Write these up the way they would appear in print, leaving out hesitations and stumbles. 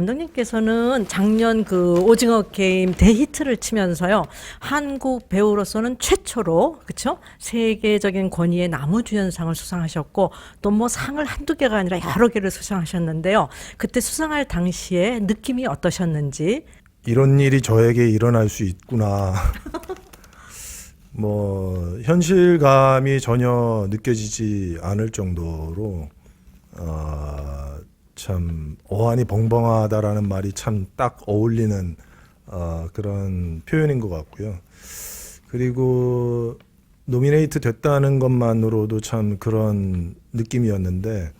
감독님께서는 작년 그 오징어 게임 대히트를 치면서요, 한국 배우로서는 최초로, 그쵸? 세계적인 권위의 나무주연상을 수상하셨고, 또 뭐 상을 한두 개가 아니라 여러 개를 수상하셨는데요. 그때 수상할 당시에 느낌이 어떠셨는지. 이런 일이 저에게 일어날 수 있구나. 뭐 현실감이 전혀 느껴지지 않을 정도로 참 어안이 벙벙하다라는 말이 참 딱 어울리는 그런 표현인 것 같고요. 그리고 노미네이트 됐다는 것만으로도 참 그런 느낌이었는데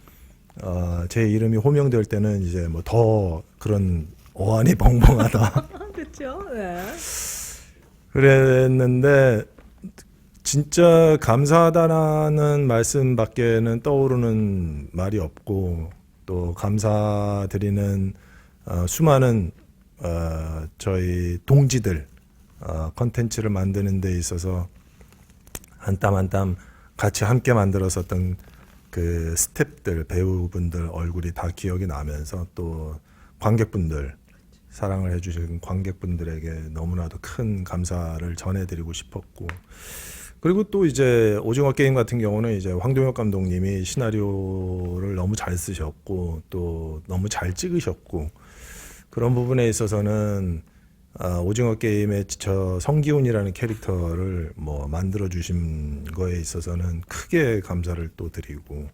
제 이름이 호명될 때는 이제 뭐 더 그런 어안이 벙벙하다. 그렇죠. 네. 그랬는데 진짜 감사하다라는 말씀밖에는 떠오르는 말이 없고, 또 감사드리는 수많은 저희 동지들, 컨텐츠를 만드는 데 있어서 한 땀 한 땀 같이 함께 만들었었던 그 스태프들, 배우분들 얼굴이 다 기억이 나면서, 또 관객분들, 사랑을 해주신 관객분들에게 너무나도 큰 감사를 전해드리고 싶었고, 그리고 또 이제 오징어 게임 같은 경우는 이제 황동혁 감독님이 시나리오를 너무 잘 쓰셨고 또 너무 잘 찍으셨고, 그런 부분에 있어서는 오징어 게임의 저 성기훈이라는 캐릭터를 뭐 만들어 주신 거에 있어서는 크게 감사를 또 드리고,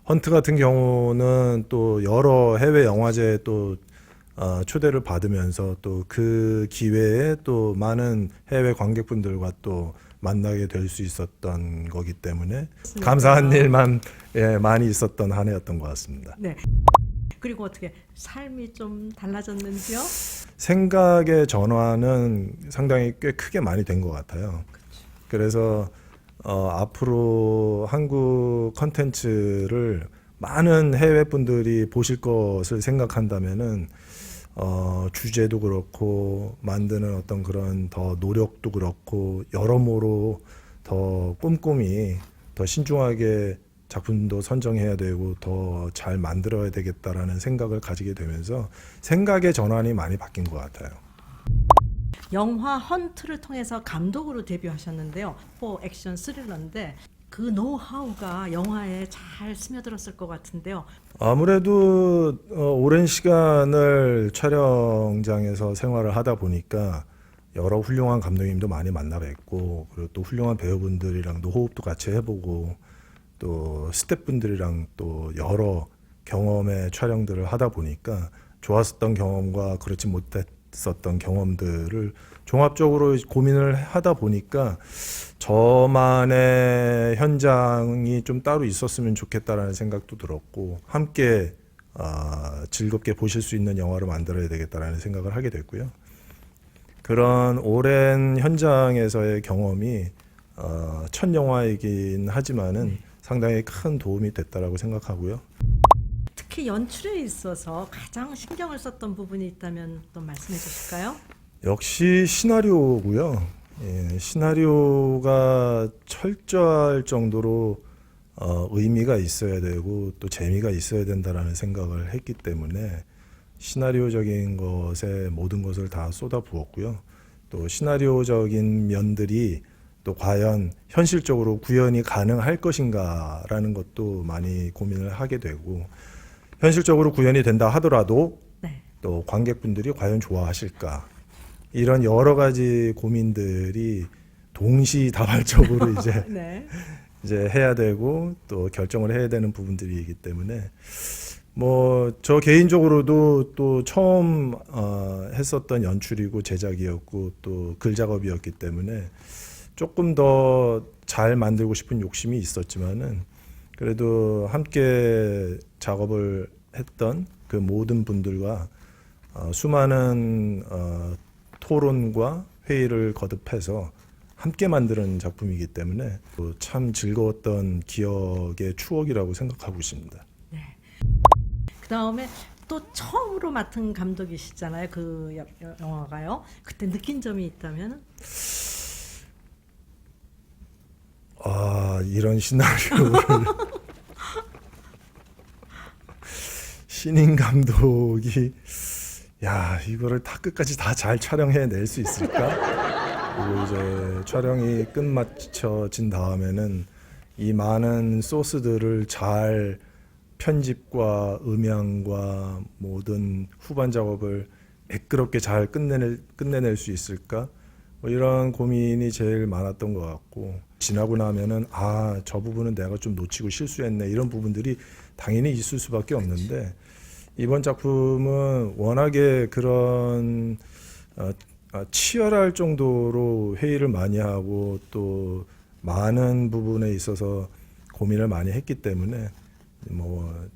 헌트 같은 경우는 또 여러 해외 영화제에 또 초대를 받으면서 또 그 기회에 또 많은 해외 관객분들과 또 만나게 될 수 있었던 거기 때문에 감사한 일만 많이 있었던 한 해였던 것 같습니다. 네. 그리고 어떻게 삶이 좀 달라졌는지요? 생각의 전환은 상당히 꽤 크게 많이 된 것 같아요. 그래서 앞으로 한국 컨텐츠를 많은 해외 분들이 보실 것을 생각한다면은 주제도 그렇고 만드는 어떤 그런 더 노력도 그렇고 여러모로 더 꼼꼼히 더 신중하게 작품도 선정해야 되고 더 잘 만들어야 되겠다라는 생각을 가지게 되면서 생각의 전환이 많이 바뀐 것 같아요. 영화 헌트를 통해서 감독으로 데뷔하셨는데요. 포 액션 스릴러인데 그 노하우가 영화에 잘 스며들었을 것 같은데요. 아무래도 오랜 시간을 촬영장에서 생활을 하다 보니까 여러 훌륭한 감독님도 많이 만나 뵙고, 그리고 또 훌륭한 배우분들이랑도 호흡도 같이 해보고, 또 스태프분들이랑 또 여러 경험의 촬영들을 하다 보니까 좋았었던 경험과 그렇지 못했었던 경험들을 종합적으로 고민을 하다 보니까 저만의 현장이 좀 따로 있었으면 좋겠다라는 생각도 들었고, 함께 즐겁게 보실 수 있는 영화를 만들어야 되겠다라는 생각을 하게 됐고요. 그런 오랜 현장에서의 경험이 첫 영화이긴 하지만은 상당히 큰 도움이 됐다라고 생각하고요. 특히 연출에 있어서 가장 신경을 썼던 부분이 있다면 또 말씀해 주실까요? 역시 시나리오고요. 시나리오가 철저할 정도로 의미가 있어야 되고 또 재미가 있어야 된다라는 생각을 했기 때문에 시나리오적인 것에 모든 것을 다 쏟아부었고요. 또 시나리오적인 면들이 또 과연 현실적으로 구현이 가능할 것인가라는 것도 많이 고민을 하게 되고, 현실적으로 구현이 된다 하더라도 네. 또 관객분들이 과연 좋아하실까, 이런 여러 가지 고민들이 동시다발적으로 이제 네. 이제 해야 되고 또 결정을 해야 되는 부분들이기 때문에 뭐 저 개인적으로도 또 처음 했었던 연출이고 제작이었고 또 글 작업이었기 때문에 조금 더 잘 만들고 싶은 욕심이 있었지만은, 그래도 함께 작업을 했던 그 모든 분들과 수많은 토론과 회의를 거듭해서 함께 만드는 작품이기 때문에 또 참 즐거웠던 기억의 추억이라고 생각하고 있습니다. 네. 그 다음에 또 처음으로 맡은 감독이시잖아요. 그 영화가요. 그때 느낀 점이 있다면? 이런 시나리오를 신인 감독이 야, 이거를 다 끝까지 다 잘 촬영해낼 수 있을까? 그리고 이제 촬영이 끝마쳐진 다음에는 이 많은 소스들을 잘 편집과 음향과 모든 후반 작업을 매끄럽게 잘 끝내낼 수 있을까? 뭐 이런 고민이 제일 많았던 것 같고, 지나고 나면은 저 부분은 내가 좀 놓치고 실수했네, 이런 부분들이 당연히 있을 수밖에 없는데, 이번 작품은 워낙에 그런 치열할 정도로 회의를 많이 하고 또 많은 부분에 있어서 고민을 많이 했기 때문에 뭐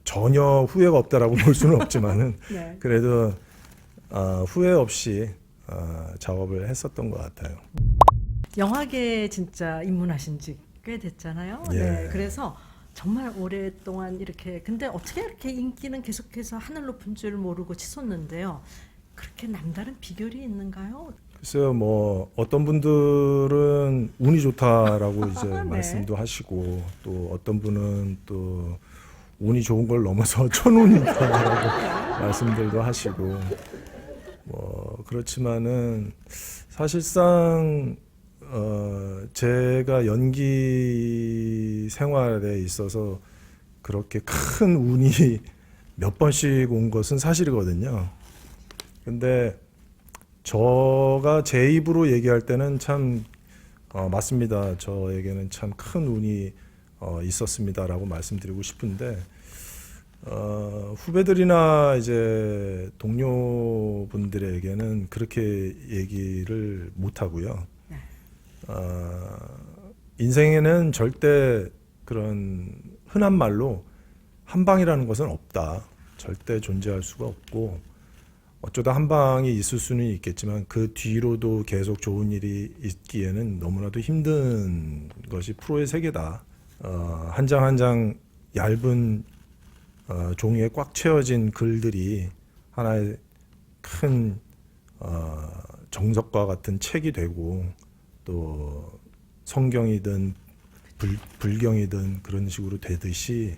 전혀 후회가 없다라고 볼 수는 없지만은 네. 그래도 후회 없이 작업을 했었던 것 같아요. 영화계에 진짜 입문하신 지 꽤 됐잖아요. 예. 네, 그래서 정말 오랫동안 이렇게 근데 어떻게 이렇게 인기는 계속해서 하늘 높은 줄 모르고 치솟는데요. 그렇게 남다른 비결이 있는가요? 글쎄요, 뭐 어떤 분들은 운이 좋다라고 이제 네. 말씀도 하시고, 또 어떤 분은 또 운이 좋은 걸 넘어서 천운이다라고 말씀들도 하시고, 뭐 그렇지만은 사실상 제가 연기 생활에 있어서 그렇게 큰 운이 몇 번씩 온 것은 사실이거든요. 근데 저가 제 입으로 얘기할 때는 참 맞습니다. 저에게는 참 큰 운이 있었습니다라고 말씀드리고 싶은데, 후배들이나 이제 동료분들에게는 그렇게 얘기를 못 하고요. 네. 인생에는 절대 그런 흔한 말로 한 방이라는 것은 없다. 절대 존재할 수가 없고, 어쩌다 한 방이 있을 수는 있겠지만 그 뒤로도 계속 좋은 일이 있기에는 너무나도 힘든 것이 프로의 세계다. 한 장 한 장 얇은 종이에 꽉 채워진 글들이 하나의 큰 정석과 같은 책이 되고, 또 성경이든 불경이든 그런 식으로 되듯이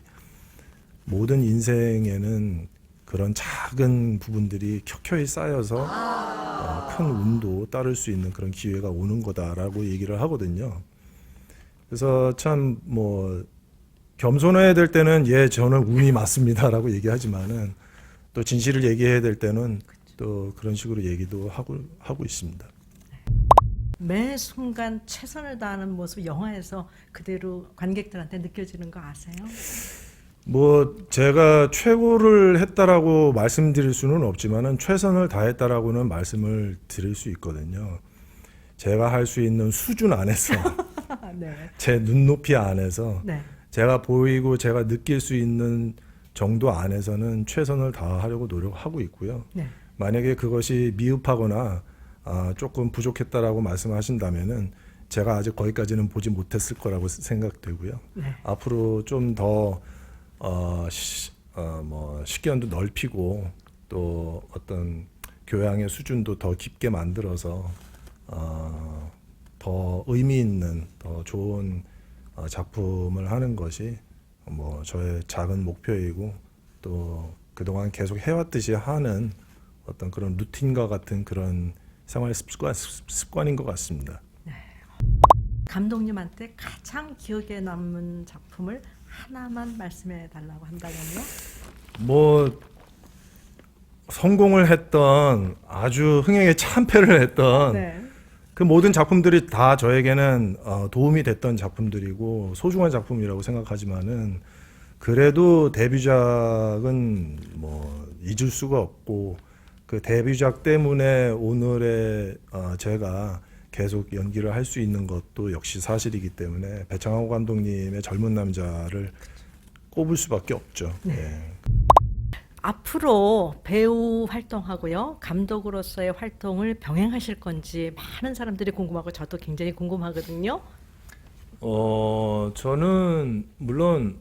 모든 인생에는 그런 작은 부분들이 켜켜이 쌓여서 큰 운도 따를 수 있는 그런 기회가 오는 거다라고 얘기를 하거든요. 그래서 참 뭐 겸손해야 될 때는 저는 운이 맞습니다라고 얘기하지만은, 또 진실을 얘기해야 될 때는 또 그런 식으로 얘기도 하고 있습니다. 매 순간 최선을 다하는 모습 영화에서 그대로 관객들한테 느껴지는 거 아세요? 뭐 제가 최고를 했다라고 말씀드릴 수는 없지만은 최선을 다했다라고는 말씀을 드릴 수 있거든요. 제가 할 수 있는 수준 안에서 네. 제 눈높이 안에서 네. 제가 보이고 제가 느낄 수 있는 정도 안에서는 최선을 다하려고 노력하고 있고요. 네. 만약에 그것이 미흡하거나 조금 부족했다라고 말씀하신다면은 제가 아직 거기까지는 보지 못했을 거라고 생각되고요. 네. 앞으로 좀 더 식견도 넓히고 또 어떤 교양의 수준도 더 깊게 만들어서 더 의미 있는 더 좋은 작품을 하는 것이 뭐 저의 작은 목표이고, 또 그동안 계속 해왔듯이 하는 어떤 그런 루틴과 같은 그런 생활 습관인 것 같습니다. 감독님한테 가장 기억에 남는 작품을 하나만 말씀해 달라고 한다면요? 뭐 성공을 했던, 아주 흥행에 참패를 했던 네. 그 모든 작품들이 다 저에게는 도움이 됐던 작품들이고 소중한 작품이라고 생각하지만은, 그래도 데뷔작은 뭐 잊을 수가 없고, 그 데뷔작 때문에 오늘의 제가 계속 연기를 할 수 있는 것도 역시 사실이기 때문에 배창호 감독님의 젊은 남자를 꼽을 수밖에 없죠. 네. 예. 앞으로 배우 활동하고요, 감독으로서의 활동을 병행하실 건지 많은 사람들이 궁금하고 저도 굉장히 궁금하거든요. 저는 물론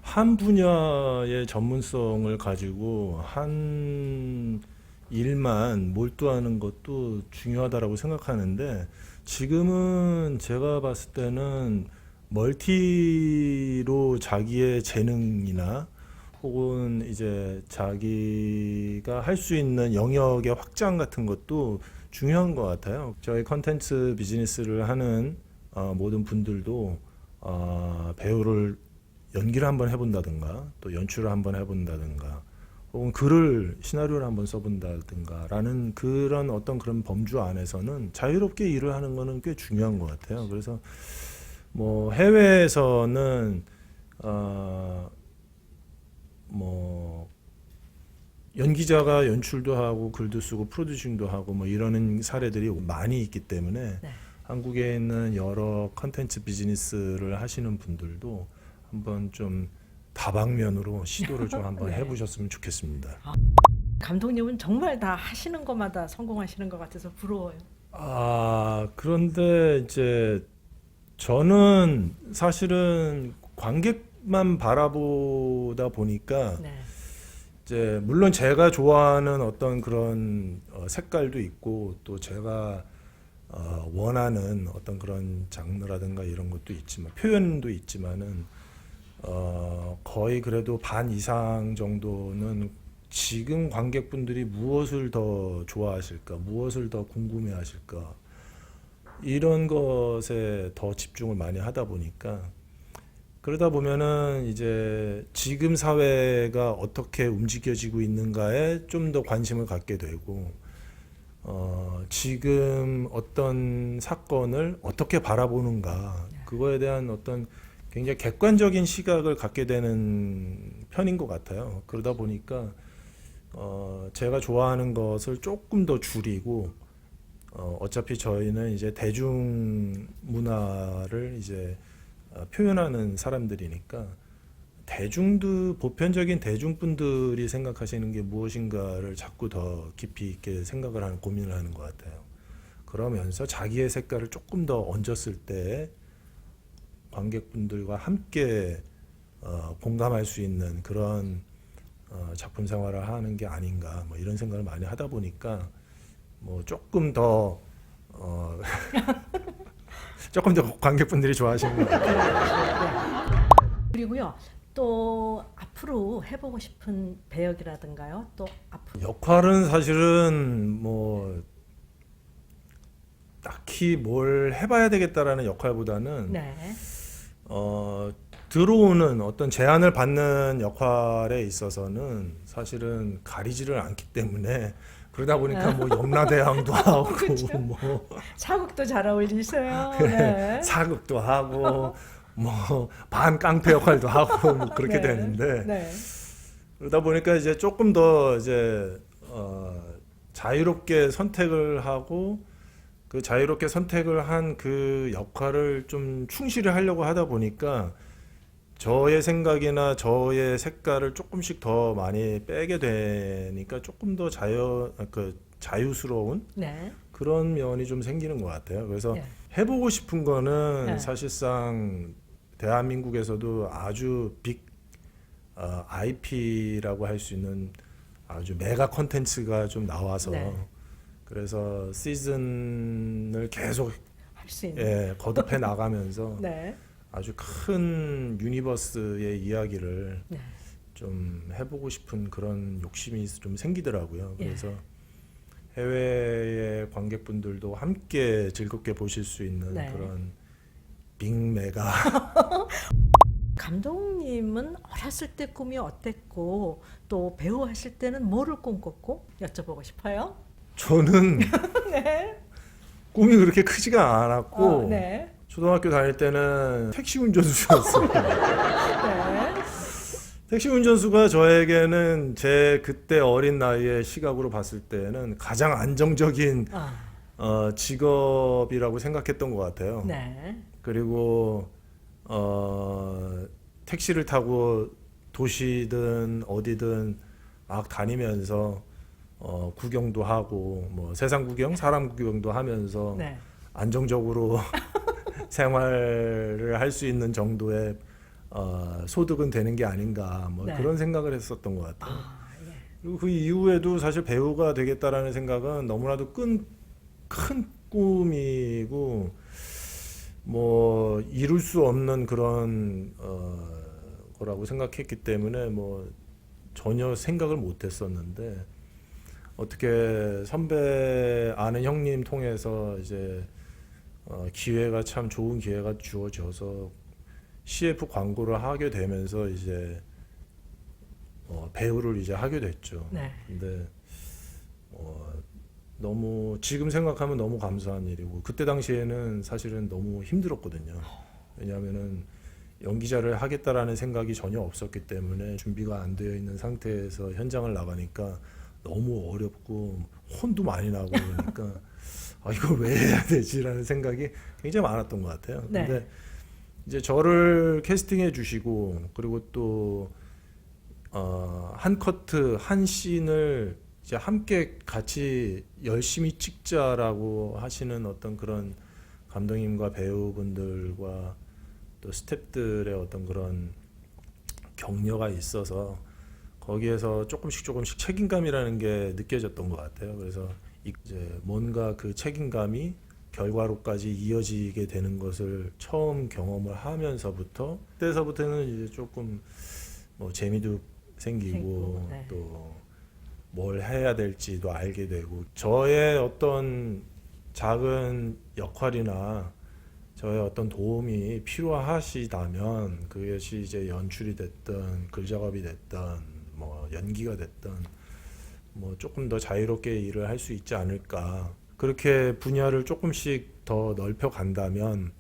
한 분야의 전문성을 가지고 한 일만 몰두하는 것도 중요하다라고 생각하는데, 지금은 제가 봤을 때는 멀티로 자기의 재능이나 혹은 이제 자기가 할 수 있는 영역의 확장 같은 것도 중요한 것 같아요. 저희 컨텐츠 비즈니스를 하는 모든 분들도 배우를 연기를 한번 해본다든가 또 연출을 한번 해본다든가 혹은 글을 시나리오를 한번 써본다든가라는 그런 어떤 그런 범주 안에서는 자유롭게 일을 하는 거는 꽤 중요한 것 같아요. 그래서 뭐 해외에서는 뭐 연기자가 연출도 하고 글도 쓰고 프로듀싱도 하고 뭐 이러는 사례들이 많이 있기 때문에 네. 한국에 있는 여러 컨텐츠 비즈니스를 하시는 분들도 한번 좀 다방면으로 시도를 좀 한번 네. 해보셨으면 좋겠습니다. 감독님은 정말 다 하시는 것마다 성공하시는 것 같아서 부러워요. 그런데 이제 저는 사실은 관객만 바라보다 보니까 네. 이제 물론 제가 좋아하는 어떤 그런 색깔도 있고 또 제가 원하는 어떤 그런 장르라든가 이런 것도 있지만 표현도 있지만은 거의 그래도 반 이상 정도는 지금 관객분들이 무엇을 더 좋아하실까, 무엇을 더 궁금해하실까 이런 것에 더 집중을 많이 하다 보니까 그러다 보면은 이제 지금 사회가 어떻게 움직여지고 있는가에 좀 더 관심을 갖게 되고 지금 어떤 사건을 어떻게 바라보는가 그거에 대한 어떤 굉장히 객관적인 시각을 갖게 되는 편인 것 같아요. 그러다 보니까 제가 좋아하는 것을 조금 더 줄이고 어차피 저희는 이제 대중 문화를 이제 표현하는 사람들이니까 대중도 보편적인 대중분들이 생각하시는 게 무엇인가를 자꾸 더 깊이 있게 생각을 하는 고민을 하는 것 같아요. 그러면서 자기의 색깔을 조금 더 얹었을 때 관객분들과 함께 공감할 수 있는 그런 작품 생활을 하는 게 아닌가 뭐 이런 생각을 많이 하다 보니까 뭐 조금 더 조금 더 관객분들이 좋아하시는 것 같아요. 그리고요, 또 앞으로 해보고 싶은 배역이라든가요, 또 앞으로. 역할은 사실은 뭐 딱히 뭘 해봐야 되겠다라는 역할보다는 네. 들어오는 어떤 제안을 받는 역할에 있어서는 사실은 가리지를 않기 때문에 그러다 보니까 뭐 염라대왕도 하고 그렇죠. 뭐 사극도 잘 어울리세요. 네. 사극도 하고 뭐 반깡패 역할도 하고 뭐 그렇게 네. 되는데 네. 그러다 보니까 이제 조금 더 이제 자유롭게 선택을 하고 그 자유롭게 선택을 한 그 역할을 좀 충실히 하려고 하다 보니까 저의 생각이나 저의 색깔을 조금씩 더 많이 빼게 되니까 조금 더 자유스러운 네. 그런 면이 좀 생기는 것 같아요. 그래서 네. 해보고 싶은 거는 네. 사실상 대한민국에서도 아주 빅 IP라고 할 수 있는 아주 메가 컨텐츠가 좀 나와서 네. 그래서 시즌을 계속 할 수 있는. 거듭해 나가면서 네. 아주 큰 유니버스의 이야기를 네. 좀 해보고 싶은 그런 욕심이 좀 생기더라고요. 예. 그래서 해외의 관객분들도 함께 즐겁게 보실 수 있는 네. 그런 빅메가 감독님은 어렸을 때 꿈이 어땠고 또 배우 하실 때는 뭐를 꿈꿨고 여쭤보고 싶어요. 저는 네. 꿈이 그렇게 크지가 않았고 네. 초등학교 다닐 때는 택시 운전수였어요. 네. 택시 운전수가 저에게는 제 그때 어린 나이의 시각으로 봤을 때는 가장 안정적인 직업이라고 생각했던 것 같아요. 네. 그리고 택시를 타고 도시든 어디든 막 다니면서 구경도 하고 뭐 세상 구경, 사람 구경도 하면서 네. 안정적으로 생활을 할 수 있는 정도의 소득은 되는 게 아닌가 뭐 네. 그런 생각을 했었던 것 같아요. 예. 그리고 그 이후에도 사실 배우가 되겠다라는 생각은 너무나도 큰 꿈이고 뭐 이룰 수 없는 그런 거라고 생각했기 때문에 뭐 전혀 생각을 못 했었는데 어떻게 선배 아는 형님 통해서 이제 기회가 참 좋은 기회가 주어져서 CF 광고를 하게 되면서 이제 배우를 이제 하게 됐죠. 네. 근데 너무 지금 생각하면 너무 감사한 일이고 그때 당시에는 사실은 너무 힘들었거든요. 왜냐하면은 연기자를 하겠다라는 생각이 전혀 없었기 때문에 준비가 안 되어 있는 상태에서 현장을 나가니까 너무 어렵고 혼도 많이 나고 그러니까 이거 왜 해야 되지라는 생각이 굉장히 많았던 것 같아요. 네. 근데 이제 저를 캐스팅해 주시고 그리고 또 한 커트 한 씬을 이제 함께 같이 열심히 찍자라고 하시는 어떤 그런 감독님과 배우분들과 또 스태프들의 어떤 그런 격려가 있어서 거기에서 조금씩 책임감이라는 게 느껴졌던 것 같아요. 그래서 이제 뭔가 그 책임감이 결과로까지 이어지게 되는 것을 처음 경험을 하면서부터 그때서부터는 이제 조금 뭐 재미도 생기고 네. 또 뭘 해야 될지도 알게 되고 저의 어떤 작은 역할이나 저의 어떤 도움이 필요하시다면 그것이 이제 연출이 됐든 글 작업이 됐든 뭐 연기가 됐든 뭐 조금 더 자유롭게 일을 할 수 있지 않을까 그렇게 분야를 조금씩 더 넓혀 간다면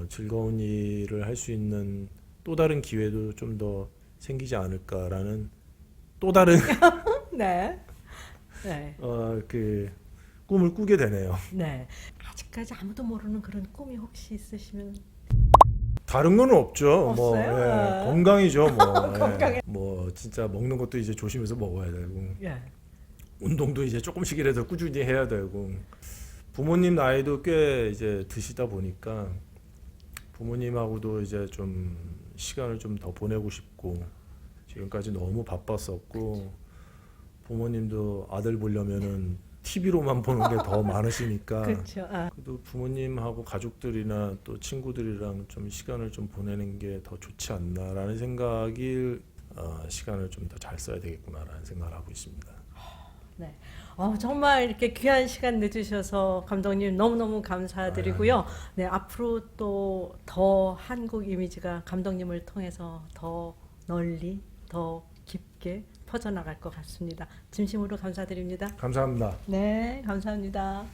즐거운 일을 할 수 있는 또 다른 기회도 좀 더 생기지 않을까라는 또 다른 네. 네. 그 꿈을 꾸게 되네요. 네. 아직까지 아무도 모르는 그런 꿈이 혹시 있으시면 다른 건 없죠. 뭐 없어요? 아. 건강이죠. 뭐 건강해. 뭐 진짜 먹는 것도 이제 조심해서 먹어야 되고 예. 운동도 이제 조금씩이라도 꾸준히 해야 되고 부모님 나이도 꽤 이제 드시다 보니까 부모님하고도 이제 좀 시간을 좀 더 보내고 싶고 지금까지 너무 바빴었고 부모님도 아들 보려면은 TV로만 보는 게 더 많으시니까 그렇죠. 아. 그래도 부모님하고 가족들이나 또 친구들이랑 좀 시간을 좀 보내는 게 더 좋지 않나라는 생각이 시간을 좀 더 잘 써야 되겠구나라는 생각을 하고 있습니다. 네. 정말 이렇게 귀한 시간 내주셔서 감독님 너무너무 감사드리고요. 네, 앞으로 또 더 한국 이미지가 감독님을 통해서 더 널리, 더 깊게 퍼져나갈 것 같습니다. 진심으로 감사드립니다. 감사합니다. 네, 감사합니다.